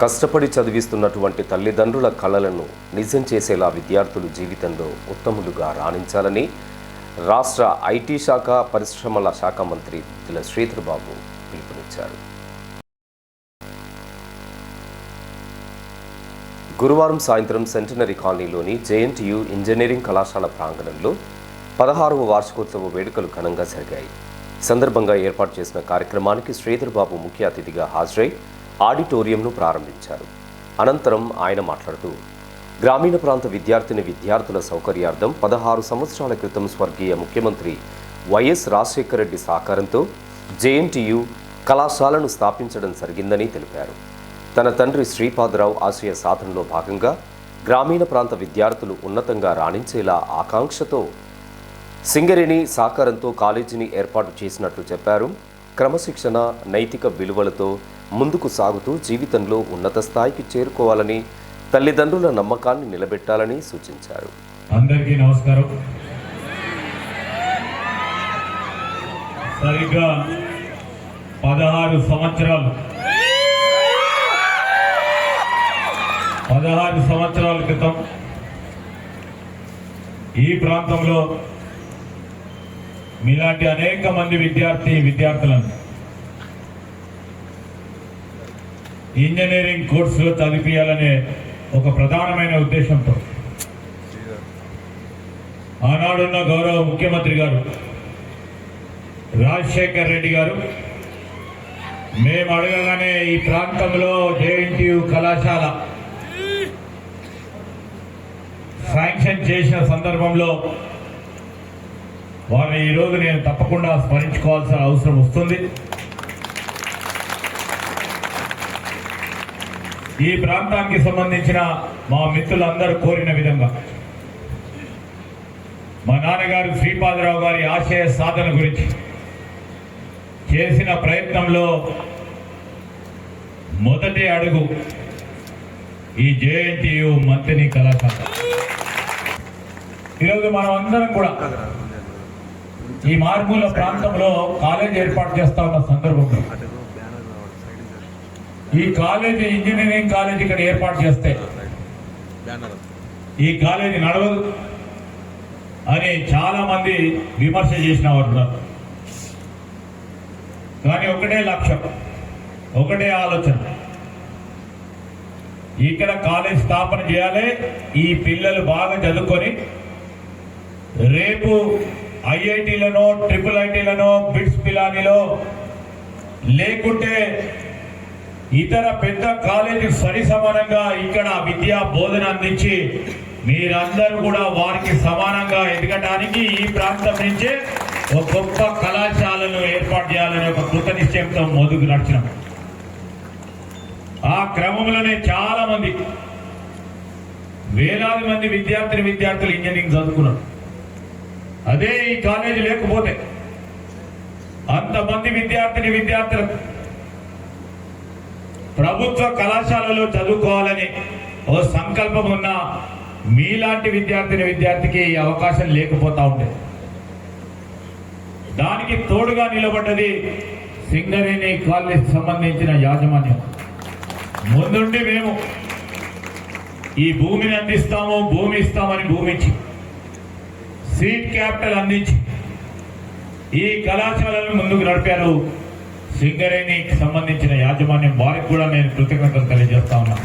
కష్టపడి చదివిస్తున్నటువంటి తల్లిదండ్రుల కలలను నిజం చేసేలా విద్యార్థులు జీవితంలో ఉత్తములుగా రాణించాలని రాష్ట్ర ఐటీ శాఖ పరిశ్రమల శాఖ మంత్రి దిల శ్రీధర్ బాబు పిలుపునిచ్చారు. గురువారం సాయంత్రం సెంటనరీ కాలనీలోని జేఎన్టీయూ ఇంజనీరింగ్ కళాశాల ప్రాంగణంలో 16వ వార్షికోత్సవ వేడుకలు ఘనంగా జరిగాయి. ఈ సందర్భంగా ఏర్పాటు చేసిన కార్యక్రమానికి శ్రీధర్ బాబు ముఖ్య అతిథిగా హాజరై ఆడిటోరియంను ప్రారంభించారు. అనంతరం ఆయన మాట్లాడుతూ గ్రామీణ ప్రాంత విద్యార్థుల సౌకర్యార్థం 16 సంవత్సరాల క్రితం స్వర్గీయ ముఖ్యమంత్రి వైఎస్ రాజశేఖర రెడ్డి సహకారంతో జేఎన్టీయూ కళాశాలను స్థాపించడం జరిగిందని తెలిపారు. తన తండ్రి శ్రీపాదరావు ఆశయ సాధనలో భాగంగా గ్రామీణ ప్రాంత విద్యార్థులు ఉన్నతంగా రాణించేలా ఆకాంక్షతో సింగరేణి సహకారంతో కాలేజీని ఏర్పాటు చేసినట్లు చెప్పారు. క్రమశిక్షణ, నైతిక విలువలతో ముందుకు సాగుతూ జీవితంలో ఉన్నత స్థాయికి చేరుకోవాలని, తల్లిదండ్రుల నమ్మకాన్ని నిలబెట్టాలని సూచించారు. అందరికీ నమస్కారం. సరిగ్గా 16 సంవత్సరాల క్రితం ఈ ప్రాంతంలో మీలాంటి అనేక మంది విద్యార్థులను ఇంజనీరింగ్ కోర్సులో చదివించాలనే ఒక ప్రధానమైన ఉద్దేశంతో ఆనాడున్న గౌరవ ముఖ్యమంత్రి గారు రాజశేఖర్ రెడ్డి గారు మేము అడగగానే ఈ ప్రాంతంలో జేఎన్టీయూ కళాశాల శాంక్షన్ చేసిన సందర్భంలో వారిని ఈరోజు నేను తప్పకుండా స్మరించుకోవాల్సిన అవసరం వస్తుంది. ఈ ప్రాంతానికి సంబంధించిన మా మిత్రులందరూ కోరిన విధంగా మా నాన్నగారు శ్రీపాదరావు గారి ఆశయ సాధన గురించి చేసిన ప్రయత్నంలో మొదటి అడుగు ఈ జేఎన్టీయూ మంత్రిని కళాశాల. ఈరోజు మనం అందరం కూడా ఈ మారుమూల ప్రాంతంలో కాలేజ్ ఏర్పాటు చేస్తా ఉన్న సందర్భంలో ఈ కాలేజీ ఇంజనీరింగ్ కాలేజ్ ఇక్కడ ఏర్పాటు చేస్తే ఈ కాలేజీ నడవదు అని చాలా మంది విమర్శ చేసిన వారు. కానీ ఒకటే లక్ష్యం, ఒకటే ఆలోచన, ఇక్కడ కాలేజ్ స్థాపన చేయాలి. ఈ పిల్లలు బాగా చదువుకొని రేపు ఐఐటీలను, ట్రిపుల్ ఐటీలను, బిట్స్ పిలానిలో లేకుంటే ఇతర పెద్ద కాలేజీ సరి సమానంగా ఇక్కడ విద్యా బోధన అందించి మీరందరూ కూడా వారికి సమానంగా ఎదగడానికి ఈ ప్రాంతం నుంచే ఒక గొప్ప కళాశాలను ఏర్పాటు చేయాలనే ఒక కృత నిశ్చయంతో ముందుకు నడిచినాం. ఆ క్రమంలోనే చాలా మంది, వేలాది మంది విద్యార్థులు ఇంజనీరింగ్ చదువుకున్నారు. అదే ఈ కాలేజీ లేకపోతే అంతమంది విద్యార్థులు ప్రభుత్వ కళాశాలలో చదువుకోవాలని ఓ సంకల్పం ఉన్న మీలాంటి విద్యార్థికి ఈ అవకాశం లేకపోతా ఉండే. దానికి తోడుగా నిలబడ్డది సింగరేణి కాలేజ్ సంబంధించిన యాజమాన్యం. ముందుండి మేము ఈ భూమిని అందిస్తాము, భూమి ఇస్తామని భూమి ఇచ్చి, సీడ్ క్యాపిటల్ అందించి ఈ కళాశాలను ముందుకు నడిపారు సింగరేణికి సంబంధించిన యాజమాన్యం. వారికి కూడా నేను కృతజ్ఞతలు తెలియజేస్తా ఉన్నాను.